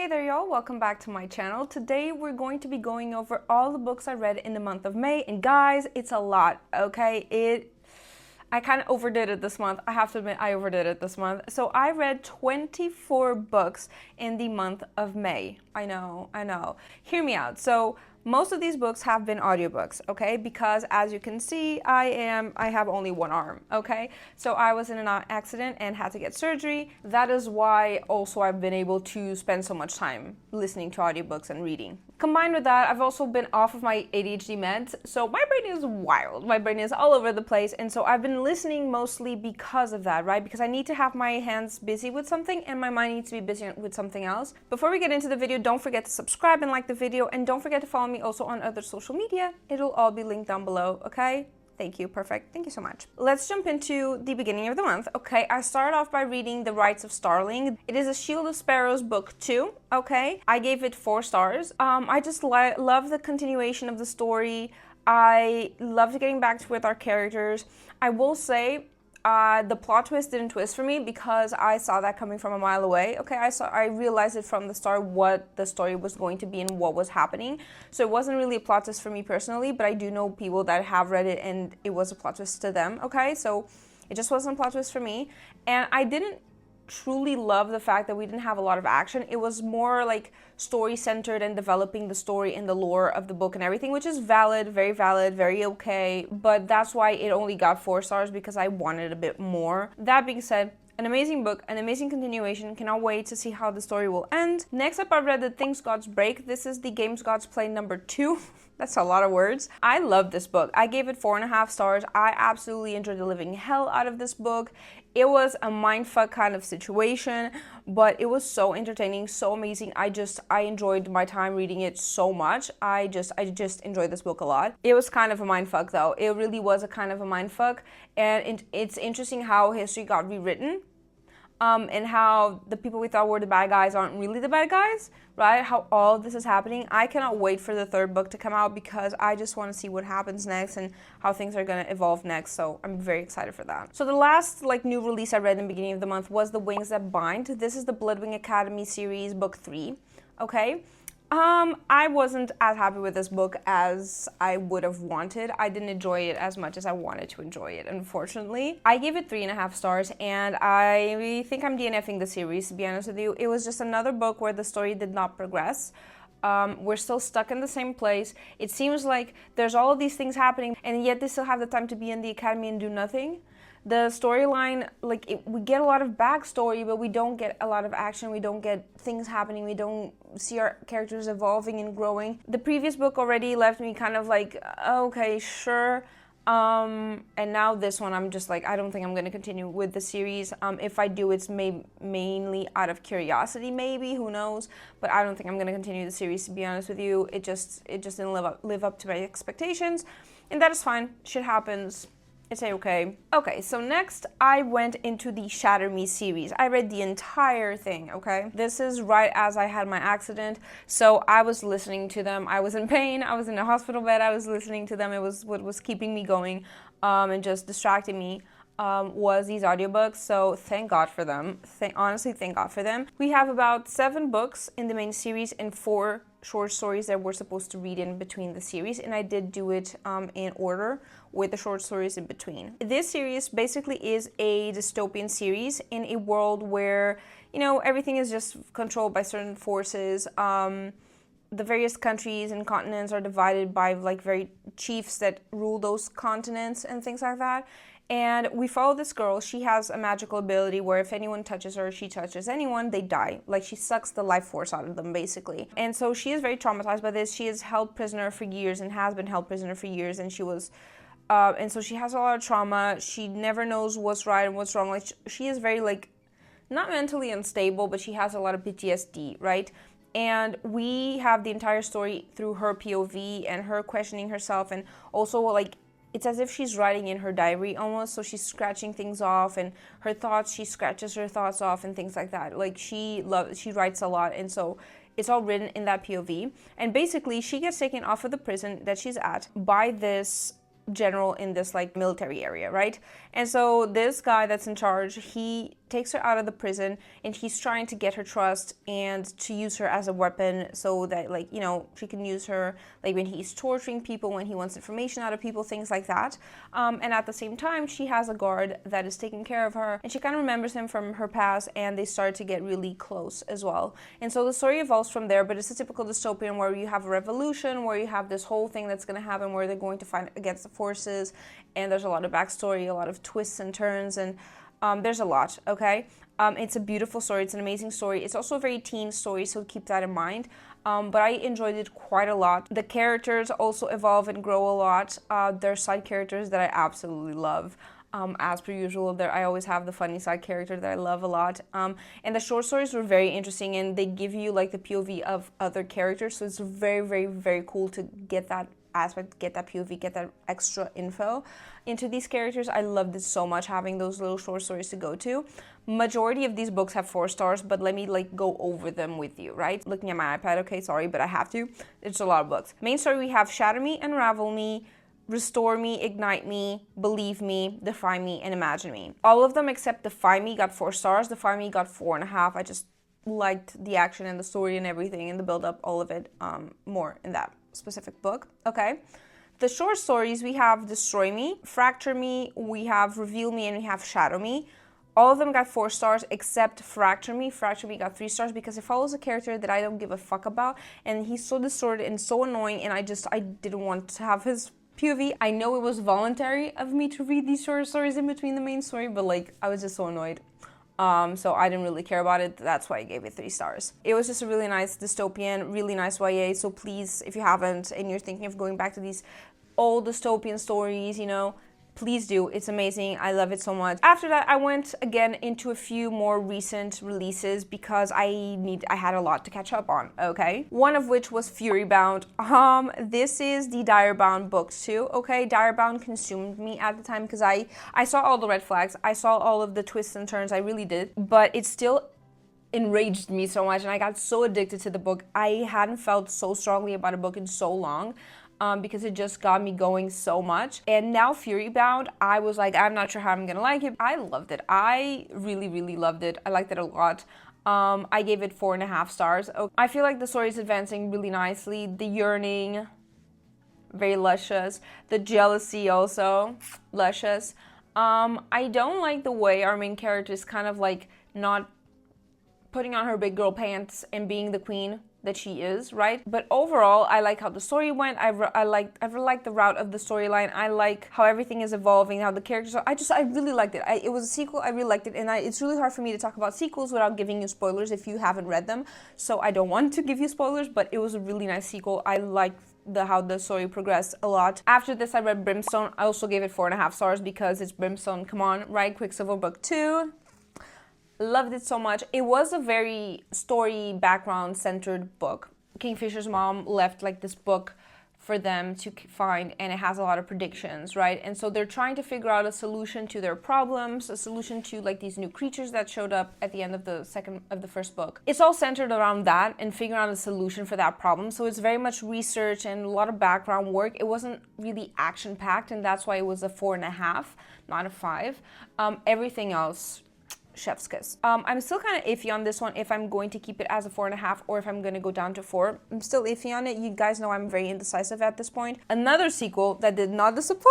Hey there y'all, welcome back to my channel. Today we're going to be going over all the books I read in the month of May, and guys, it's a lot, okay? I kind of overdid it this month. I have to admit, I overdid it this month. So I read 24 books in the month of May. I know. Hear me out. So most of these books have been audiobooks, okay? Because as you can see, I have only one arm, okay? So I was in an accident and had to get surgery. That is why also I've been able to spend so much time listening to audiobooks and reading. Combined with that, I've also been off of my ADHD meds, so my brain is wild. My brain is all over the place, and so I've been listening mostly because of that, right? Because I need to have my hands busy with something and my mind needs to be busy with something else. Before we get into the video, don't forget to subscribe and like the video, and don't forget to follow me also on other social media. It'll all be linked down below, okay? Thank you, perfect. Thank you so much. Let's jump into the beginning of the month. Okay, I started off by reading The Rights of Starling. It is a Shield of Sparrows book 2, okay? I gave it 4 stars. I just love the continuation of the story. I loved getting back with our characters. I will say, the plot twist didn't twist for me because I saw that coming from a mile away. Okay, I realized it from the start what the story was going to be and what was happening. So it wasn't really a plot twist for me personally, but I do know people that have read it and it was a plot twist to them. Okay, so it just wasn't a plot twist for me. And I didn't truly love the fact that we didn't have a lot of action. It was more like story centered and developing the story and the lore of the book and everything, which is valid, very okay, but that's why it only got 4 stars, because I wanted a bit more. That being said, an amazing book, an amazing continuation. Cannot wait to see how the story will end. Next up, I read The Things Gods Break. This is the Games Gods Play number 2. That's a lot of words. I love this book. I gave it 4.5 stars. I absolutely enjoyed the living hell out of this book. It was a mindfuck kind of situation, but it was so entertaining, so amazing. I enjoyed my time reading it so much. I just enjoyed this book a lot. It was kind of a mindfuck though. It really was a kind of a mindfuck, and it's interesting how history got rewritten. And how the people we thought were the bad guys aren't really the bad guys, right? How all of this is happening. I cannot wait for the 3rd book to come out because I just want to see what happens next and how things are going to evolve next. So I'm very excited for that. So the last new release I read in the beginning of the month was The Wings That Bind. This is the Bloodwing Academy series, book 3. Okay. I wasn't as happy with this book as I would have wanted. I didn't enjoy it as much as I wanted to enjoy it, unfortunately. I gave it 3.5 stars, and I think I'm DNFing the series, to be honest with you. It was just another book where the story did not progress. We're still stuck in the same place. It seems like there's all of these things happening, and yet they still have the time to be in the academy and do nothing. The storyline, we get a lot of backstory, but we don't get a lot of action. We don't get things happening. We don't see our characters evolving and growing. The previous book already left me kind of like, okay, sure. And now this one, I'm just like, I don't think I'm going to continue with the series. If I do, it's mainly out of curiosity, maybe, who knows. But I don't think I'm going to continue the series, to be honest with you. It just didn't live up to my expectations. And that is fine. Shit happens. It's okay. Okay, so next I went into the Shatter Me series. I read the entire thing, okay? This is right as I had my accident, so I was listening to them. I was in pain, I was in a hospital bed, I was listening to them. It was what was keeping me going and just distracting me. Was these audiobooks, so thank God for them. Honestly, thank God for them. We have about 7 books in the main series and 4 short stories that we're supposed to read in between the series, and I did do it in order with the short stories in between. This series basically is a dystopian series in a world where, everything is just controlled by certain forces. The various countries and continents are divided by very chiefs that rule those continents and things like that. And we follow this girl. She has a magical ability where if anyone touches her, she touches anyone, they die. She sucks the life force out of them, basically. And so she is very traumatized by this. She is held prisoner for years and has been held prisoner for years. And she was, and so she has a lot of trauma. She never knows what's right and what's wrong. She is very, not mentally unstable, but she has a lot of PTSD, right? And we have the entire story through her POV and her questioning herself, and also, it's as if she's writing in her diary almost, so she's scratching things off, and her thoughts, she scratches her thoughts off and things like that. She writes a lot, and so it's all written in that POV. And basically, she gets taken off of the prison that she's at by this general in this military area, right? And so this guy that's in charge, he takes her out of the prison, and he's trying to get her trust and to use her as a weapon so that, like, you know, she can use her, like, when he's torturing people, when he wants information out of people, things like that. And at the same time, she has a guard that is taking care of her, and she kind of remembers him from her past, and they start to get really close as well. And so the story evolves from there, but it's a typical dystopian where you have a revolution, where you have this whole thing that's going to happen, where they're going to fight against the forces, and there's a lot of backstory, a lot of twists and turns, and there's a lot, okay? It's a beautiful story. It's an amazing story. It's also a very teen story, so keep that in mind. But I enjoyed it quite a lot. The characters also evolve and grow a lot. There are side characters that I absolutely love. As per usual, I always have the funny side character that I love a lot. And the short stories were very interesting, and they give you like the POV of other characters, so it's very, very, very cool to get that aspect, get that POV, get that extra info into these characters. I loved it so much, having those little short stories to go to. Majority of these books have 4 stars, but let me like go over them with you, right? Looking at my iPad, okay, sorry, but I have to. It's a lot of books. Main story, we have Shatter Me, Unravel Me, Restore Me, Ignite Me, Believe Me, Defy Me, and Imagine Me. All of them except Defy Me got 4 stars. Defy Me got 4.5. I just liked the action and the story and everything and the build-up, all of it, more in that specific book, okay? The short stories, we have Destroy Me, Fracture Me, we have Reveal Me, and we have Shadow Me. All of them got 4 stars except Fracture Me. Fracture Me got 3 stars because it follows a character that I don't give a fuck about, and he's so distorted and so annoying, and I didn't want to have his POV. I know it was voluntary of me to read these short stories in between the main story, but like I was just so annoyed. So I didn't really care about it. That's why I gave it 3 stars. It was just a really nice dystopian, really nice YA. So please, if you haven't and you're thinking of going back to these old dystopian stories, you know, please do. It's amazing. I love it so much. After that, I went again into a few more recent releases because I had a lot to catch up on, okay? One of which was Furybound. This is the Direbound books too, okay? Direbound consumed me at the time because I saw all the red flags. I saw all of the twists and turns. I really did. But it still enraged me so much, and I got so addicted to the book. I hadn't felt so strongly about a book in so long. Because it just got me going so much. And now Furybound, I was like, I'm not sure how I'm gonna like it. I loved it. I really, really loved it. I liked it a lot. I gave it 4.5 stars. I feel like the story is advancing really nicely. The yearning, very luscious. The jealousy also, luscious. I don't like the way our main character is kind of like not putting on her big girl pants and being the queen that she is, right? But overall, I like how the story went. I really like the route of the storyline. I like how everything is evolving, how the characters are. I really liked it. It was a sequel. I really liked it, and it's really hard for me to talk about sequels without giving you spoilers if you haven't read them. So I don't want to give you spoilers, but it was a really nice sequel. I liked how the story progressed a lot. After this, I read Brimstone. I also gave it 4.5 stars because it's Brimstone. Come on, right? Quicksilver book 2. Loved it so much. It was a very story background centered book. Kingfisher's mom left like this book for them to find, and it has a lot of predictions, right? And so they're trying to figure out a solution to their problems, a solution to like these new creatures that showed up at the end of the first book. It's all centered around that and figuring out a solution for that problem. So it's very much research and a lot of background work. It wasn't really action packed, and that's why it was a 4.5, not a 5. Everything else, chef's kiss. I'm still kind of iffy on this one if I'm going to keep it as a 4.5 or if I'm going to go down to 4. I'm still iffy on it. You guys know I'm very indecisive at this point. Another sequel that did not disappoint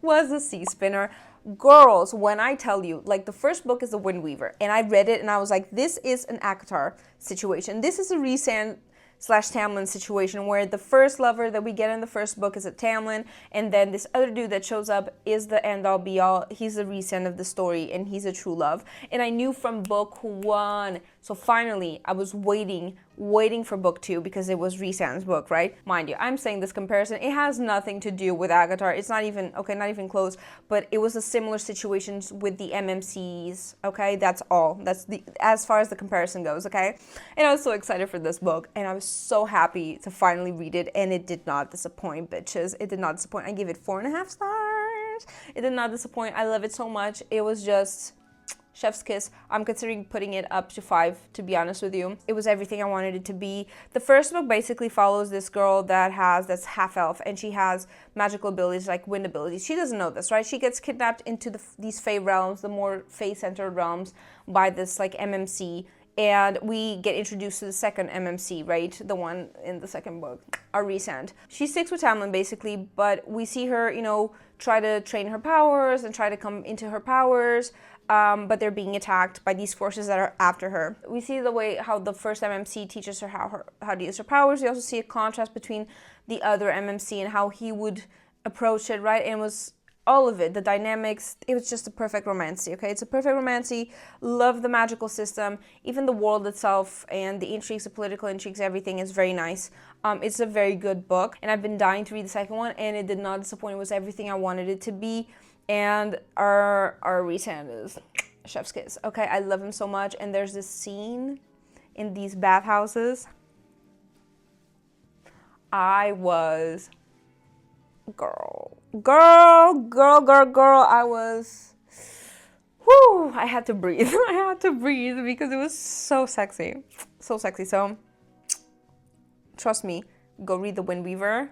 was The Sea Spinner. Girls, when I tell you, like the first book is The Windweaver, and I read it and I was like, this is an ACOTAR situation. This is a Rhysand / Tamlin situation where the first lover that we get in the first book is a Tamlin, and then this other dude that shows up is the end-all be-all. He's the Rhysand of the story, and he's a true love. And I knew from book 1. So finally, I was waiting for book 2 because it was Rhysand's book, right? Mind you, I'm saying this comparison, it has nothing to do with ACOTAR. It's not even, okay, not even close, but it was a similar situation with the MMCs, okay? That's all. That's as far as the comparison goes, okay? And I was so excited for this book, and I was so happy to finally read it, and it did not disappoint, bitches. It did not disappoint. I gave it 4.5 stars. It did not disappoint. I love it so much. It was just Chef's kiss. I'm considering putting it up to 5, to be honest with you. It was everything I wanted it to be. The first book basically follows this girl that's half elf, and she has magical abilities like wind abilities. She doesn't know this, right? She gets kidnapped into these Fae realms, the more Fae-centered realms, by this like MMC. And we get introduced to the second MMC, right? The one in the second book, Arisand. She sticks with Tamlin basically, but we see her, try to train her powers and try to come into her powers, but they're being attacked by these forces that are after her. We see the way how the first MMC teaches her how to use her powers. We also see a contrast between the other MMC and how he would approach it, right? And it was all of it, the dynamics, it was just a perfect romancy, okay? It's a perfect romancy. Love the magical system. Even the world itself and the intrigues, the political intrigues, everything is very nice. It's a very good book, and I've been dying to read the second one, and it did not disappoint. It was everything I wanted it to be, and our Rhysand is chef's kiss, okay? I love him so much, and there's this scene in these bathhouses. I was... Girl, I was, I had to breathe. I had to breathe because it was so sexy. So, trust me, go read The Wind Weaver.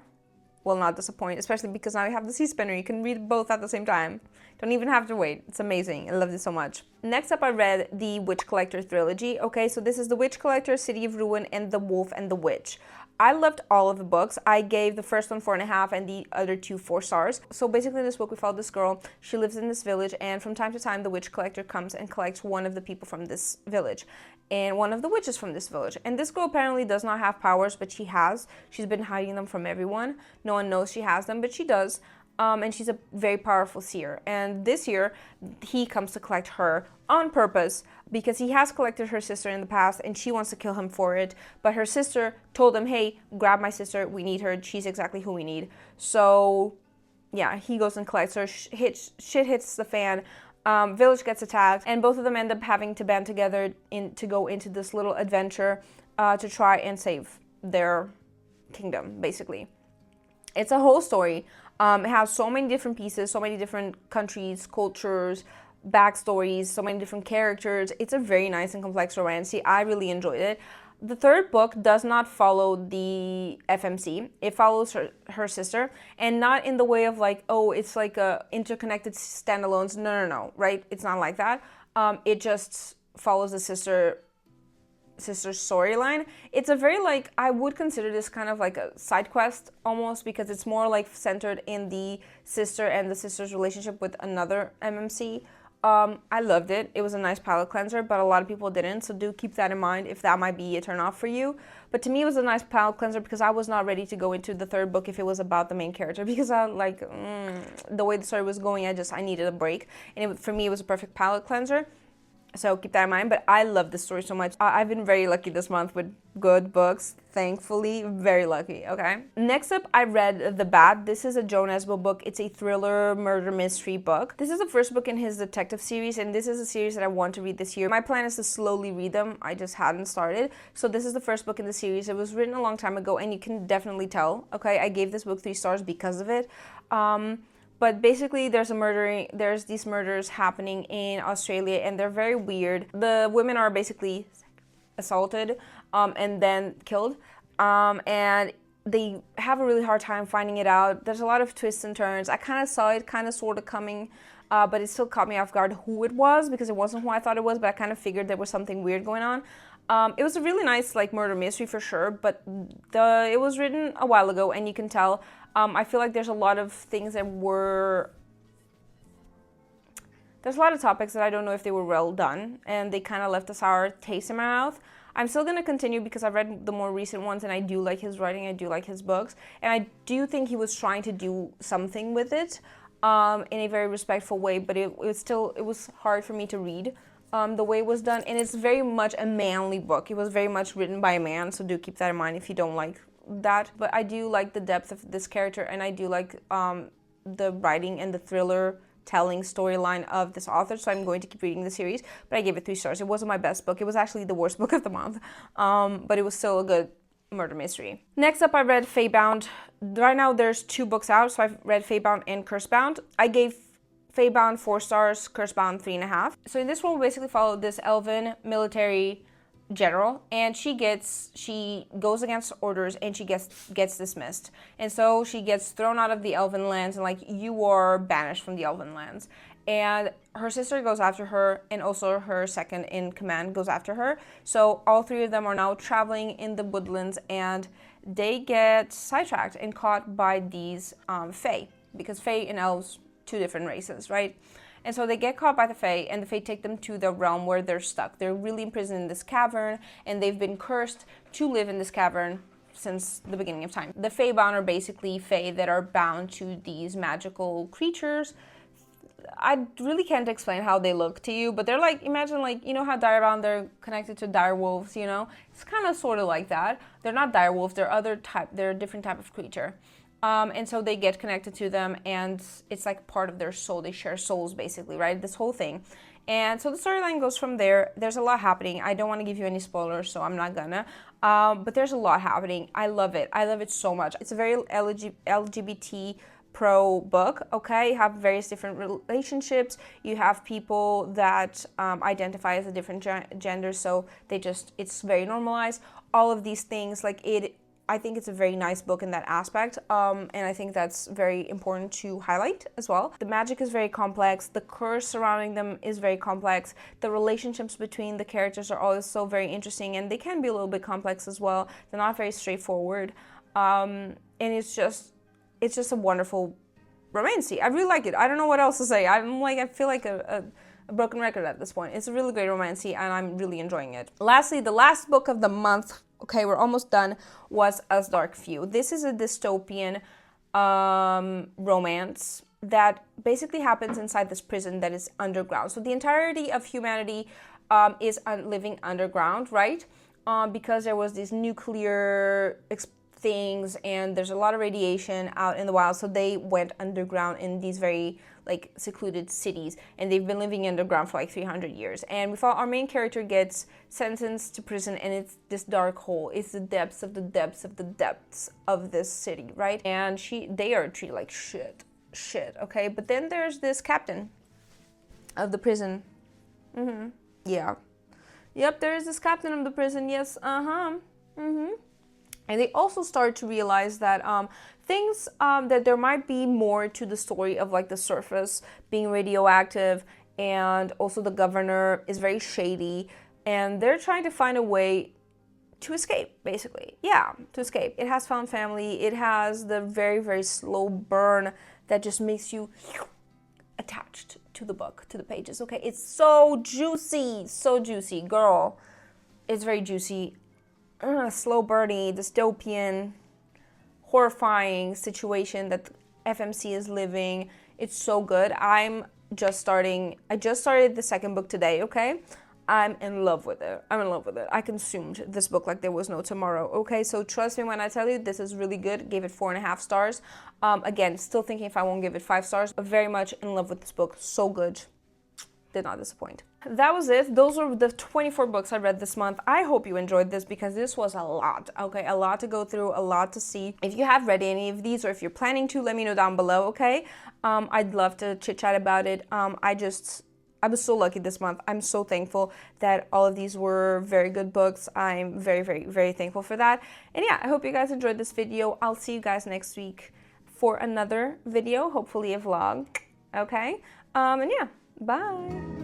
Will not disappoint, especially because now you have the Sea Spinner. You can read both at the same time. Don't even have to wait. It's amazing. I loved it so much. Next up, I read the Witch Collector trilogy. Okay, so this is The Witch Collector, City of Ruin, and The Wolf and the Witch. I loved all of the books. I gave the first one 4.5 and the other 2 4 stars. So basically in this book, we follow this girl. She lives in this village, and from time to time, the witch collector comes and collects one of the people from this village and one of the witches from this village. And this girl apparently does not have powers, but she has. She's been hiding them from everyone. No one knows she has them, but she does. And she's a very powerful seer. And this year, he comes to collect her on purpose because he has collected her sister in the past and she wants to kill him for it. But her sister told him, hey, grab my sister. We need her. She's exactly who we need. So, yeah, he goes and collects her. Shit hits the fan. Village gets attacked. And both of them end up having to band together to go into this little adventure to try and save their kingdom, basically. It's a whole story. It has so many different pieces, so many different countries, cultures, backstories, so many different characters. It's a very nice and complex romance. I really enjoyed it. The third book does not follow the FMC. It follows her sister, and not in the way of like, oh, it's like a interconnected standalones. No, right? It's not like that. It just follows the sister's storyline. It's a very like, I would consider this kind of like a side quest almost, because it's more like centered in the sister and the sister's relationship with another MMC. I loved it. It was a nice palate cleanser, but a lot of people didn't, so do keep that in mind if that might be a turn off for you. But to me, it was a nice palate cleanser because I was not ready to go into the third book if it was about the main character, because I like the way the story was going. I needed a break, and for me, it was a perfect palate cleanser. So keep that in mind, but I love this story so much. I've been very lucky this month with good books, thankfully, very lucky, okay? Next up, I read The Bat. This is a Joe Nesbo book. It's a thriller murder mystery book. This is the first book in his detective series, and this is a series that I want to read this year. My plan is to slowly read them. I just hadn't started. So this is the first book in the series. It was written a long time ago, and you can definitely tell, okay? I gave this book 3 stars because of it. But basically, there's these murders happening in Australia, and they're very weird. The women are basically assaulted and then killed, and they have a really hard time finding it out. There's a lot of twists and turns. I kind of saw it kind of sort of coming, but it still caught me off guard who it was, because it wasn't who I thought it was, but I kind of figured there was something weird going on. It was a really nice like murder mystery for sure, but it was written a while ago, and you can tell. I feel like there's a lot of things there's a lot of topics that I don't know if they were well done, and they kind of left a sour taste in my mouth. I'm still going to continue because I've read the more recent ones, and I do like his writing, I do like his books, and I do think he was trying to do something with it in a very respectful way, but it was hard for me to read the way it was done, and it's very much a manly book. It was very much written by a man, so do keep that in mind if you don't like that. But I do like the depth of this character, and I do like the writing and the thriller telling storyline of this author, so I'm going to keep reading the series. But I gave it 3 stars. It wasn't my best book. It was actually the worst book of the month, but it was still a good murder mystery. Next up, I read Feybound. Right now there's 2 books out, so I've read Feybound and Cursebound. I gave Feybound 4 stars, Cursebound 3.5. So in this one, we basically follow this elven military general, and she goes against orders, and she gets dismissed, and so she gets thrown out of the elven lands, and like, you are banished from the elven lands. And her sister goes after her, and also her second in command goes after her. So all three of them are now traveling in the woodlands, and they get sidetracked and caught by these Fae, because Fae and elves, two different races, right? And so they get caught by the Fae, and the Fae take them to the realm where they're stuck. They're really imprisoned in this cavern, and they've been cursed to live in this cavern since the beginning of time. The Feybound are basically Fae that are bound to these magical creatures. I really can't explain how they look to you, but they're like, imagine like, you know how direbound, they're connected to direwolves, you know? It's kind of sort of like that. They're not direwolves, they're a different type of creature. And so they get connected to them, and it's like part of their soul. They share souls, basically, right? This whole thing. And so the storyline goes from there. There's a lot happening. I don't want to give you any spoilers, so I'm not gonna. But there's a lot happening. I love it. I love it so much. It's a very LGBT pro book, okay? You have various different relationships. You have people that identify as a different gender, so it's very normalized. All of these things, like I think it's a very nice book in that aspect, and I think that's very important to highlight as well. The magic is very complex, the curse surrounding them is very complex, the relationships between the characters are always so very interesting, and they can be a little bit complex as well. They're not very straightforward, and it's just a wonderful romance. I really like it. I don't know what else to say. I feel like a broken record at this point. It's a really great romance, and I'm really enjoying it. Lastly, the last book of the month, okay, we're almost done, was As Dark Few. This is a dystopian romance that basically happens inside this prison that is underground. So the entirety of humanity is living underground, right? Because there was these nuclear things, and there's a lot of radiation out in the wild, so they went underground in these very like secluded cities, and they've been living underground for like 300 years. And we follow our main character gets sentenced to prison, and it's this dark hole. It's the depths of the depths of the depths of this city, right? And they are treated like shit, okay? But then there's this captain of the prison. Yeah. Yep, there is this captain of the prison, yes, And they also start to realize that things, that there might be more to the story of like the surface being radioactive, and also the governor is very shady, and they're trying to find a way to escape, basically. Yeah, to escape. It has found family. It has the very, very slow burn that just makes you attached to the book, to the pages, okay? It's so juicy, girl. It's very juicy. Slow burny, dystopian, horrifying situation that FMC is living. It's so good. I just started the second book today, okay? I'm in love with it. I consumed this book like there was no tomorrow, okay? So trust me when I tell you, this is really good. Gave it 4.5 stars. Again, still thinking if I won't give it 5 stars, but very much in love with this book. So good. Did not disappoint. That was it. Those were the 24 books I read this month. I hope you enjoyed this, because this was a lot, okay? A lot to go through, a lot to see. If you have read any of these, or if you're planning to, let me know down below, okay? I'd love to chit chat about it. I was so lucky this month. I'm so thankful that all of these were very good books. I'm very, very, very thankful for that. And yeah, I hope you guys enjoyed this video. I'll see you guys next week for another video, hopefully a vlog, okay? And yeah. Bye.